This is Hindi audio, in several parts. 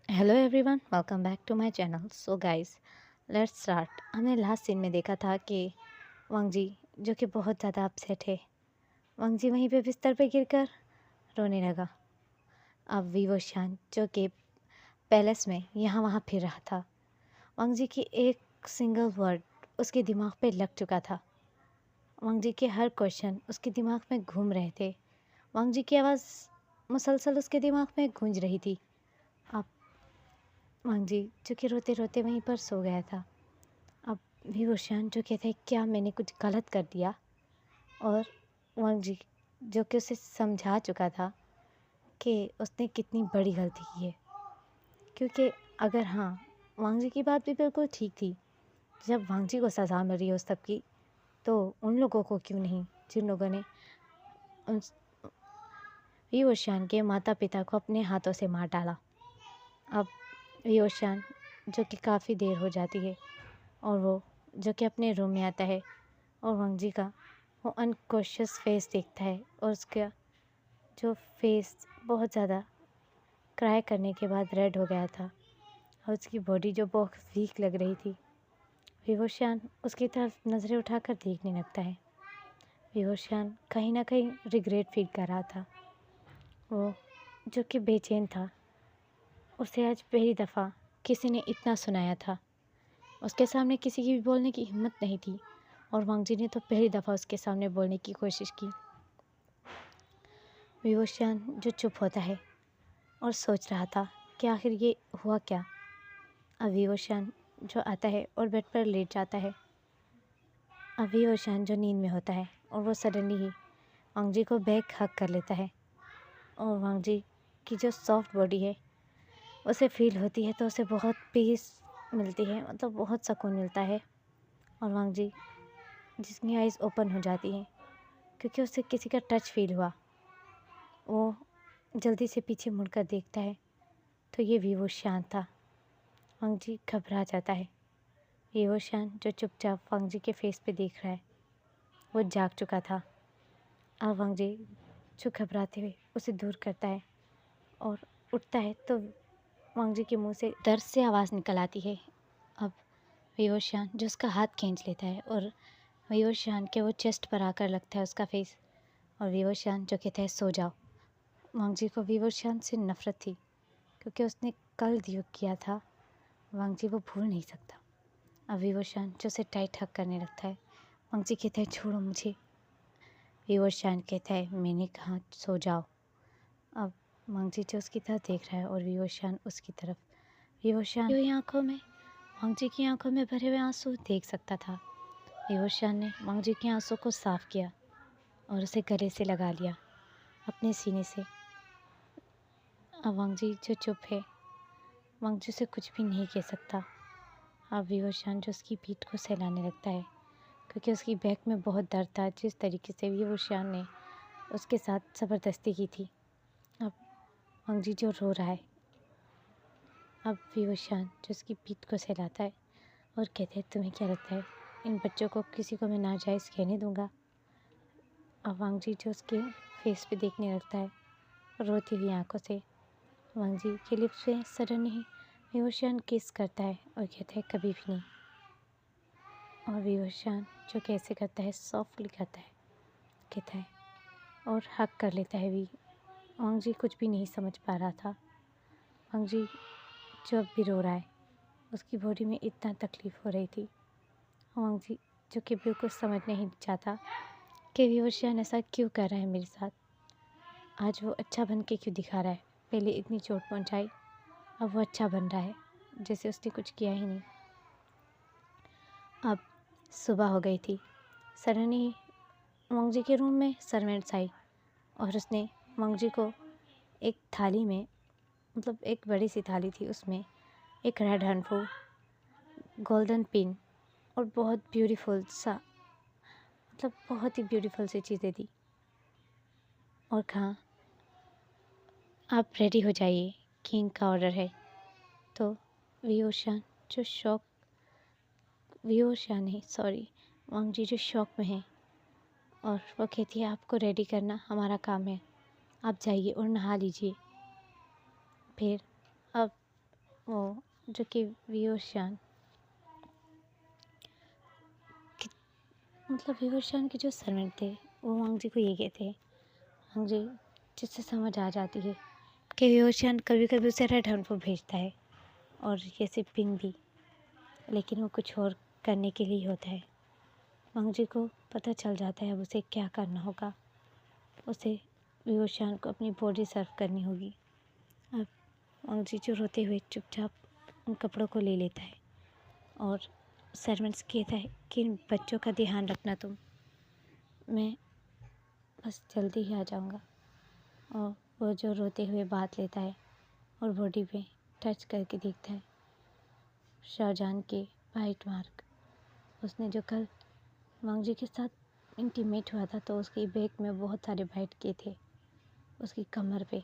Hello everyone, welcome back to my channel. So guys, let's start. हमने लास्ट सीन में देखा था कि वांग जी जो कि बहुत ज़्यादा अपसेट है, वांग जी वहीं पे बिस्तर पे गिरकर रोने लगा। अब वीवो शान जो कि पैलेस में यहाँ वहाँ फिर रहा था, वांग जी की एक सिंगल वर्ड उसके दिमाग पे लग चुका था। वांग जी के हर क्वेश्चन उसके दिमाग में घूम रहे थे। वांग जी की आवाज़ मुसलसल उसके दिमाग में गूंज रही थी। अब वांग जी जो कि रोते रोते वहीं पर सो गया था। अब विभूषण जो कहते क्या मैंने कुछ गलत कर दिया, और वांग जी जो कि उसे समझा चुका था कि उसने कितनी बड़ी गलती की है। क्योंकि अगर हाँ, वांग जी की बात भी बिल्कुल ठीक थी। जब वांग जी को सज़ा मिल रही है उस सब की, तो उन लोगों को क्यों नहीं जिन लोगों ने उन विभूषण के माता पिता को अपने हाथों से मार डाला। अब विभूषण जो कि काफ़ी देर हो जाती है और वो जो कि अपने रूम में आता है और वांग जी का वो अनकॉन्शियस फेस देखता है, और उसका जो फेस बहुत ज़्यादा क्राई करने के बाद रेड हो गया था और उसकी बॉडी जो बहुत वीक लग रही थी। विभूषण उसकी तरफ नज़रें उठाकर देखने लगता है। विभूषण कहीं ना कहीं रिग्रेट फील कर रहा था। वो जो कि बेचैन था, उसे आज पहली दफ़ा किसी ने इतना सुनाया था। उसके सामने किसी की भी बोलने की हिम्मत नहीं थी, और वांग जी ने तो पहली दफ़ा उसके सामने बोलने की कोशिश की। विभूषण जो चुप होता है और सोच रहा था कि आखिर ये हुआ क्या। अब विभूषण जो आता है और बेड पर लेट जाता है। अब विभूषण जो नींद में होता है और वो सडनली ही वांग जी को बैक हक कर लेता है, और वांग जी की जो सॉफ्ट बॉडी है उसे फील होती है, तो उसे बहुत पीस मिलती है, मतलब बहुत सुकून मिलता है। और वांग जी जिसकी आइज़ ओपन हो जाती हैं क्योंकि उसे किसी का टच फील हुआ, वो जल्दी से पीछे मुड़कर देखता है तो ये विभूषण था। वांग जी घबरा जाता है। विभूषण जो चुपचाप वांग जी के फेस पे देख रहा है, वो जाग चुका था। अब वांग जी जो घबराते हुए उसे दूर करता है और उठता है, तो वांग जी के मुंह से दर्द से आवाज़ निकल आती है। अब विभूषण जो उसका हाथ खींच लेता है और विभूषण के वो चेस्ट पर आकर लगता है उसका फेस, और विभूषण जो कहता है सो जाओ। वांग जी को विभूषण से नफरत थी क्योंकि उसने कल जो किया था वांग जी वो भूल नहीं सकता। अब विभूषण जो उसे टाइट हक करने लगता है। वांग जी कहता है छोड़ो मुझे। विभूषण कहता है मैंने कहा सो जाओ। अब वांग जी जो उसकी तरफ देख रहा है और विभूषण उसकी तरफ। विभूषण की आंखों में वांग जी की आंखों में भरे हुए आंसू देख सकता था। विभूषण ने वांग जी के आंसू को साफ किया और उसे गले से लगा लिया अपने सीने से। अब वांग जी जो चुप है, वांग जी से कुछ भी नहीं कह सकता। अब विभूषण जो उसकी पीठ को सहलाने लगता है क्योंकि उसकी बैक में बहुत दर्द था, जिस तरीके से विभूषण ने उसके साथ ज़बरदस्ती की थी। अब वांग जी जो रो रहा है। अब विभूषण जो उसकी पीठ को सहलाता है और कहते हैं तुम्हें क्या लगता है इन बच्चों को किसी को मैं नाजायज़ कहने दूंगा। अब वांग जी जो उसके फेस पे देखने लगता है रोती हुई आंखों से। वांग जी के लिप्स पे सडन ही विभूषण किस करता है और कहता है कभी भी नहीं। और विभूषण जो कैसे करता है सॉफ्टली करता है, कहता है और हक कर लेता है भी। वांग जी कुछ भी नहीं समझ पा रहा था। वांग जी जो अब भी रो रहा है, उसकी बॉडी में इतना तकलीफ़ हो रही थी। वांग जी जो कि बिल्कुल समझ नहीं चाहता कि विभूषण ऐसा क्यों कर रहा है मेरे साथ। आज वो अच्छा बन के क्यों दिखा रहा है। पहले इतनी चोट पहुंचाई, अब वो अच्छा बन रहा है जैसे उसने कुछ किया ही नहीं। अब सुबह हो गई थी। सडनली वांग जी के रूम में सर्वेंट्स आई और उसने वांग जी को एक थाली में, मतलब एक बड़ी सी थाली थी, उसमें एक रेड हैंडफुल गोल्डन पिन और बहुत ब्यूटीफुल सा, मतलब बहुत ही ब्यूटीफुल सी चीज़ें दी और कहा आप रेडी हो जाइए, किंग का ऑर्डर है। तो विभूषण जो शॉक, विभूषण नहीं सॉरी, वांग जी जो शॉक में है, और वो कहती है आपको रेडी करना हमारा काम है, आप जाइए और नहा लीजिए। फिर अब वो जो कि विवोशान मतलब विवोशान के जो सर्वेंट थे वो वांग जी को ये कहते हैं, वांग जी जिससे समझ आ जाती है कि विवोशान कभी कभी उसे रेड हंट को भेजता है और ये सिपिंग भी, लेकिन वो कुछ और करने के लिए होता है। वांग जी को पता चल जाता है अब उसे क्या करना होगा। उसे विवोशान को अपनी बॉडी सर्व करनी होगी। अब वांग जी जो रोते हुए चुपचाप उन कपड़ों को ले लेता है और सर्वेंट्स कहता है कि इन बच्चों का ध्यान रखना तुम, मैं बस जल्दी ही आ जाऊँगा। और वो जो रोते हुए बात लेता है और बॉडी पे टच करके देखता है शाहजहान के बाइट मार्क। उसने जो कल वांग जी के साथ इंटीमेट हुआ था तो उसके बैक में बहुत सारे बाइट किए थे, उसकी कमर पे,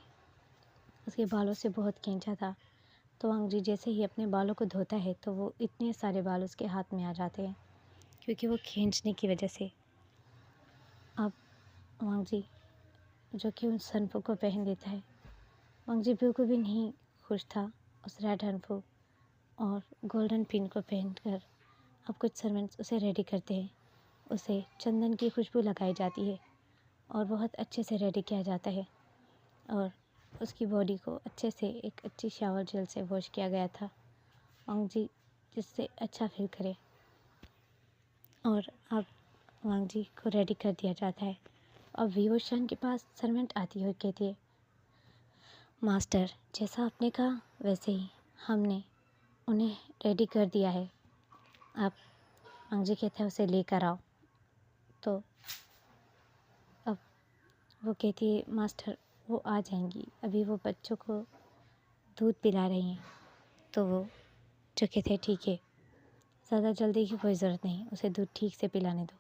उसके बालों से बहुत खींचा था। तो वांग जी जैसे ही अपने बालों को धोता है तो वो इतने सारे बाल उसके हाथ में आ जाते हैं क्योंकि वो खींचने की वजह से। अब वांग जी जो कि उन सनफू को पहन लेता है। वांग जी बिल्कुल भी नहीं खुश था उस रेड हनफू और गोल्डन पिन को पहनकर। अब कुछ सर्वेंट्स उसे रेडी करते हैं, उसे चंदन की खुशबू लगाई जाती है और बहुत अच्छे से रेडी किया जाता है और उसकी बॉडी को अच्छे से एक अच्छी शावर जेल से वॉश किया गया था वांग जी जिससे अच्छा फील करे। और अब वांग जी को रेडी कर दिया जाता है। अब विवोशान के पास सर्वेंट आती है और कहती है, मास्टर जैसा आपने कहा वैसे ही हमने उन्हें रेडी कर दिया है। आप वांग जी कहते हैं उसे लेकर आओ। तो अब वो कहती है, मास्टर वो आ जाएंगी, अभी वो बच्चों को दूध पिला रही हैं। तो वो जो कहते हैं ठीक है, ज़्यादा जल्दी की कोई ज़रूरत नहीं, उसे दूध ठीक से पिलाने दो।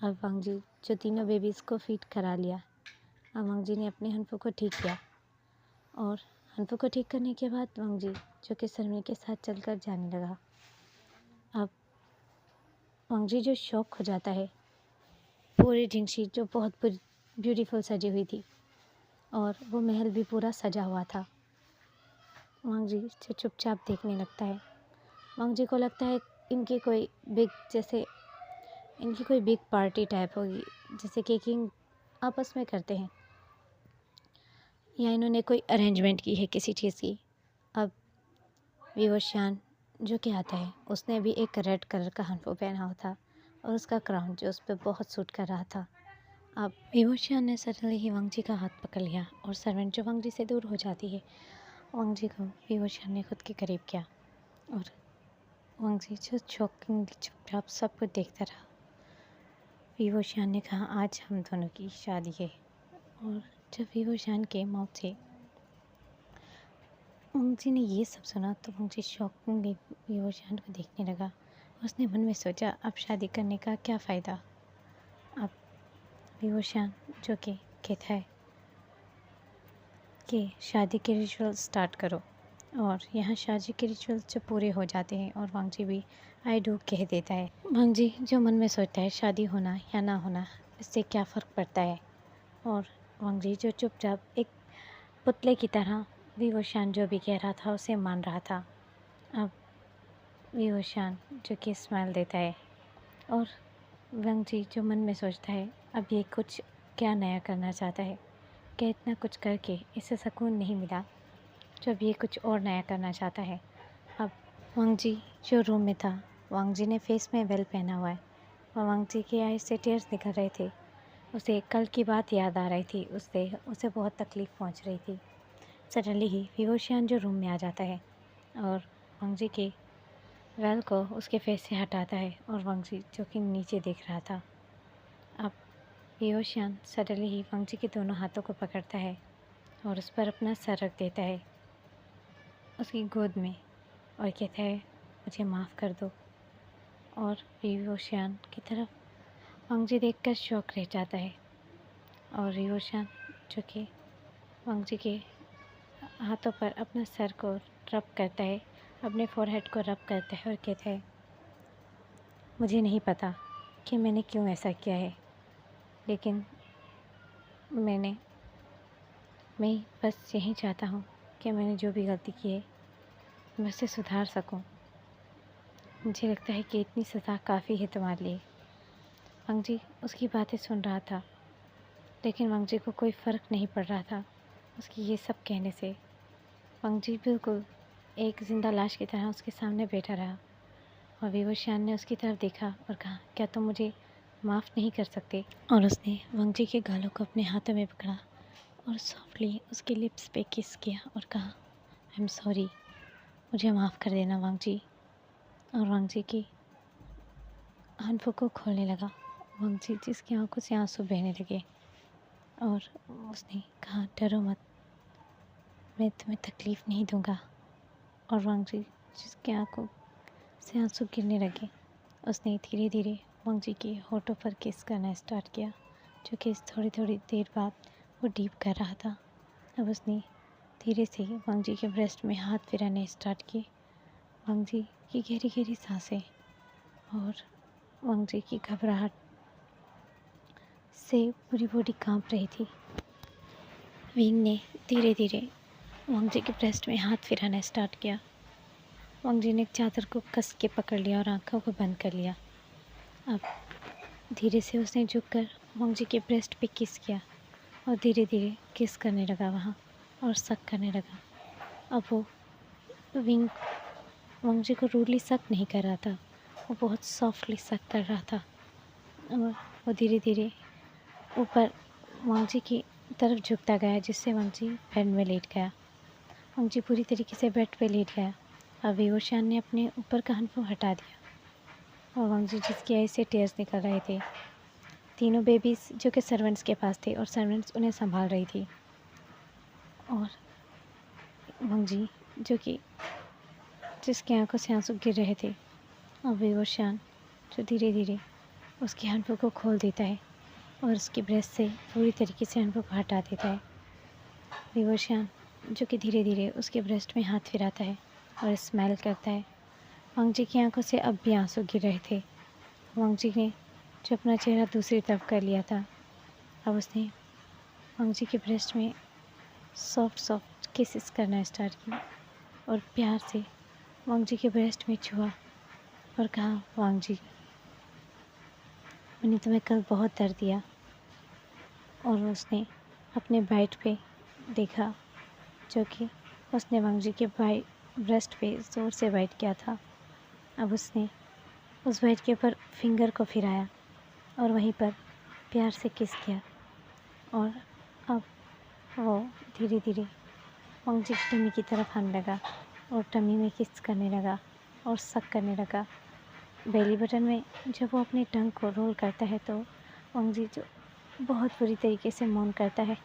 अब वांग जी जो तीनों बेबीज़ को फीड करा लिया। अब वांग जी ने अपने हनफू को ठीक किया और हनफू को ठीक करने के बाद वांग जी जो कि सरमी के साथ चलकर जाने लगा। अब वांग जी जो शौक हो जाता है पूरी जिंगशी जो बहुत ब्यूटीफुल सजी हुई थी और वो महल भी पूरा सजा हुआ था। वांग जी जो चुपचाप देखने लगता है। वांग जी को लगता है इनकी कोई बिग पार्टी टाइप होगी जैसे कि किंग आपस में करते हैं या इन्होंने कोई अरेंजमेंट की है किसी चीज़ की। अब विवोशान जो कि आता है उसने भी एक रेड कलर का हनफू पहना हुआ था और उसका क्राउन जो उस पर बहुत सूट कर रहा था। अब विवोशान ने सडनली ही वांग जी का हाथ पकड़ लिया और सर्वेंट जो वांग जी से दूर हो जाती है, वांग जी को विवोशान ने खुद के करीब किया और वांग जी जो शॉकिंगली चुपचाप सब कुछ देखता रहा। विवोशान ने कहा, आज हम दोनों की शादी है। और जब विवोशान के मौत से वांग जी ने ये सब सुना तो वांग जी शॉकिंगली विवोशान को देखने लगा। उसने मन में सोचा, अब शादी करने का क्या फ़ायदा। अब विवोशान जो कि कहता है कि शादी के रिचुअल स्टार्ट करो और यहाँ शादी के रिचुअल्स जो पूरे हो जाते हैं और वांग जी भी आई डू कह देता है। वांग जी जो मन में सोचता है शादी होना या ना होना इससे क्या फ़र्क पड़ता है। और वांग जी जो चुपचाप एक पुतले की तरह विवोशान जो भी कह रहा था उसे मान रहा था। अब विवोशान जो कि स्माइल देता है और वांग जी जो मन में सोचता है अब ये कुछ क्या नया करना चाहता है, क्या इतना कुछ करके इसे सुकून नहीं मिला, जब ये कुछ और नया करना चाहता है। अब वांग जी जो रूम में था, वांग जी ने फेस में वेल पहना हुआ है और वांग जी के आईज से टीयर्स निकल रहे थे। उसे कल की बात याद आ रही थी, उसे बहुत तकलीफ़ पहुंच रही थी। सडनली ही विवोशियान जो रूम में आ जाता है और वांग जी के वेल को उसके फेस से हटाता है और वांग जी जो कि नीचे देख रहा था। अब विवोशियान सडनली ही वांग जी के दोनों हाथों को पकड़ता है और उस पर अपना सर रख देता है उसकी गोद में और कहता है, मुझे माफ़ कर दो। और विवोशियान की तरफ वांग जी देखकर शौक रह जाता है और विवोशियान जो कि वांग जी के हाथों पर अपना सर को रब करता है, अपने फोरहेड को रब करता है और कहता है, मुझे नहीं पता कि मैंने क्यों ऐसा किया है, लेकिन मैं बस यही चाहता हूँ कि मैंने जो भी गलती की है मैं उसे सुधार सकूं। मुझे लगता है कि इतनी सज़ा काफ़ी है तुम्हारे लिए। मंगजी उसकी बातें सुन रहा था, लेकिन मंगजी को कोई फ़र्क नहीं पड़ रहा था उसकी ये सब कहने से। मंगजी बिल्कुल एक ज़िंदा लाश की तरह उसके सामने बैठा रहा और विवोशियान ने उसकी तरफ देखा और कहा, क्या तुम मुझे माफ़ नहीं कर सकते? और उसने मंगजी के गालों को अपने हाथों में पकड़ा और सॉफ्टली उसके लिप्स पे किस किया और कहा, आई एम सॉरी, मुझे माफ़ कर देना मंगजी। और मंगजी की आंखों को खोलने लगा, मंगजी जिसकी आंखों से आंसू बहने लगे। और उसने कहा, डरो मत, मैं तुम्हें तकलीफ़ नहीं दूंगा। और मंगजी जिसकी आंखों से आंसू गिरने लगे, उसने धीरे धीरे मंगजी के होठों पर किस करना स्टार्ट किया, जो कि थोड़ी थोड़ी देर बाद वो डीप कर रहा था। अब उसने धीरे से मंगजी के ब्रेस्ट में हाथ फिराने स्टार्ट किए। मंगजी की गहरी गहरी सांसें और मंगजी की घबराहट से पूरी बॉडी कांप रही थी। विंग ने धीरे धीरे मंगजी के ब्रेस्ट में हाथ फिराना स्टार्ट किया। मंगजी ने चादर को कस के पकड़ लिया और आंखों को बंद कर लिया। अब धीरे से उसने झुककर मंगजी के ब्रेस्ट पे किस किया और धीरे धीरे किस करने लगा वहाँ और सक करने लगा। अब वो विंग मंगजी को रूडली सक नहीं कर रहा था, वो बहुत सॉफ्टली सक कर रहा था। और वो धीरे धीरे ऊपर मंगजी की तरफ झुकता गया, जिससे मंगजी बेड में लेट गया। मंगजी पूरी तरीके से बेड पे लेट गया। अब विवोशियान ने अपने ऊपर का हनफो हटा दिया और मंगजी जिसकी आई से टेयर्स निकल रहे थे। तीनों बेबीज़ जो कि सर्वेंट्स के पास थे और सर्वेंट्स उन्हें संभाल रही थी। और मंगजी जो कि जिसकी आंखों से आंसू गिर रहे थे, और विवोशियान जो धीरे धीरे उसके हनफो को खोल देता है और उसकी ब्रेस्ट से पूरी तरीके से हनफो को हटा देता है। विवोशियान जो कि धीरे धीरे उसके ब्रेस्ट में हाथ फिराता है और स्माइल करता है। मंगजी की आंखों से अब भी आंसू गिर रहे थे। मंगजी ने जो अपना चेहरा दूसरी तरफ कर लिया था, अब उसने मंगजी के ब्रेस्ट में सॉफ्ट सॉफ्ट किसेस करना स्टार्ट किया और प्यार से मंगजी के ब्रेस्ट में छुआ और कहा, मंगजी, मैंने तुम्हें कल बहुत दर्द दिया। और उसने अपने बाइट पे देखा, जो कि उसने मंगजी के ब्रेस्ट पे ज़ोर से बाइट किया था। अब उसने उस बाइट के ऊपर फिंगर को फिराया और वहीं पर प्यार से किस किया। और अब वो धीरे धीरे मंगजी की टमी की तरफ आने लगा और टमी में किस करने लगा और सक करने लगा। बेली बटन में जब वो अपनी टंग को रोल करता है तो मंगजी जो बहुत बुरी तरीके से मौन करता है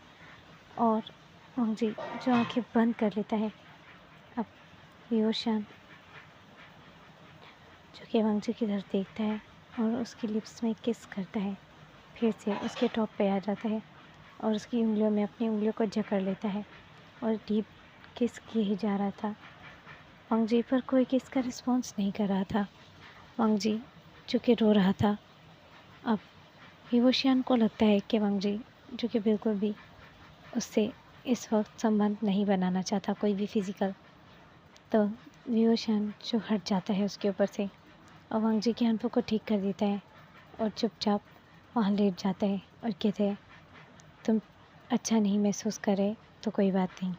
और मंगजी जो आंखें बंद कर लेता है। अब विवोशियान जो कि मंगजी की तरफ देखता है और उसकी लिप्स में किस करता है, फिर से उसके टॉप पे आ जाता है और उसकी उंगलियों में अपनी उंगलियों को जकड़ लेता है और डीप किस किए ही जा रहा था। मंगजी पर कोई किस का रिस्पॉन्स नहीं कर रहा था। मंगजी जो कि रो रहा था। अब विवोशियान को लगता है कि मंगजी जो कि बिल्कुल भी उससे इस वक्त संबंध नहीं बनाना चाहता, कोई भी फिज़िकल, तो विवोशियान जो हट जाता है उसके ऊपर से और मंगजी के हनफों को ठीक कर देता है और चुपचाप वहाँ लेट जाता है और कहते हैं, तुम अच्छा नहीं महसूस कर रहे तो कोई बात नहीं।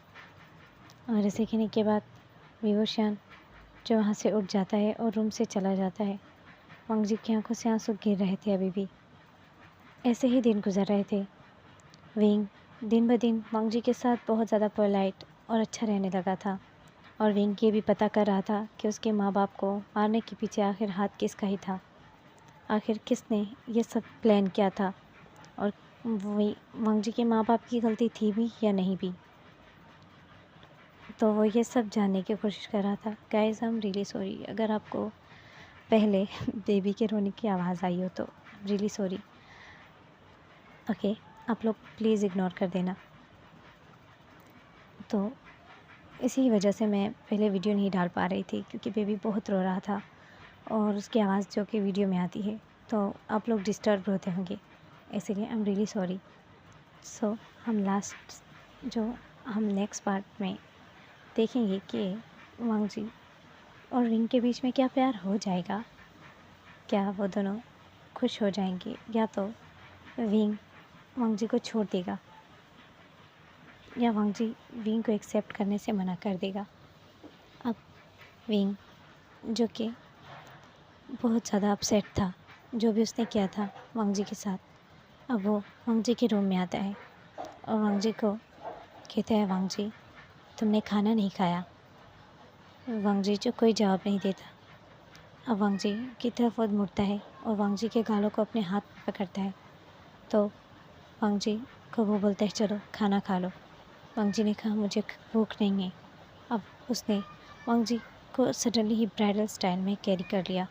और ऐसे कहने के बाद विवोशियान जो वहाँ से उठ जाता है और रूम से चला जाता है। मंगजी की आंखों से आंसू गिर रहे थे अभी भी। ऐसे ही दिन गुजर रहे थे। विंग दिन ब दिन मंगजी के साथ बहुत ज़्यादा पोलाइट और अच्छा रहने लगा था और विंग ये भी पता कर रहा था कि उसके माँ बाप को मारने के पीछे आखिर हाथ किसका ही था, आखिर किसने ये सब प्लान किया था और वही मंगजी के माँ बाप की गलती थी भी या नहीं भी। तो वो ये सब जानने की कोशिश कर रहा था। Guys, I am really sorry अगर आपको पहले बेबी के रोने की आवाज़ आई हो तो रियली सॉरी। ओके, आप लोग प्लीज़ इग्नोर कर देना। तो इसी वजह से मैं पहले वीडियो नहीं डाल पा रही थी क्योंकि बेबी बहुत रो रहा था और उसकी आवाज़ जो कि वीडियो में आती है तो आप लोग डिस्टर्ब होते होंगे, इसीलिए आई एम रियली सॉरी। सो हम नेक्स्ट पार्ट में देखेंगे कि मंगजी और विंग के बीच में क्या प्यार हो जाएगा? क्या वो दोनों खुश हो जाएंगे या तो विंग वांग जी को छोड़ देगा या वांग जी विंग को एक्सेप्ट करने से मना कर देगा। अब विंग जो कि बहुत ज़्यादा अपसेट था जो भी उसने किया था वांग जी के साथ, अब वो वांग जी के रूम में आता है और वांग जी को कहता है, वांग जी तुमने खाना नहीं खाया। वांग जी जो कोई जवाब नहीं देता। अब वांग जी की तरफ वो मुड़ता है और वांग जी के गालों को अपने हाथ में पकड़ता है। तो वांग जी को वो बोलता है, चलो खाना खा लो। वांग जी ने कहा, मुझे भूख नहीं है। अब उसने वांग जी को सडनली ही ब्राइडल स्टाइल में कैरी कर लिया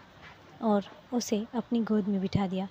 और उसे अपनी गोद में बिठा दिया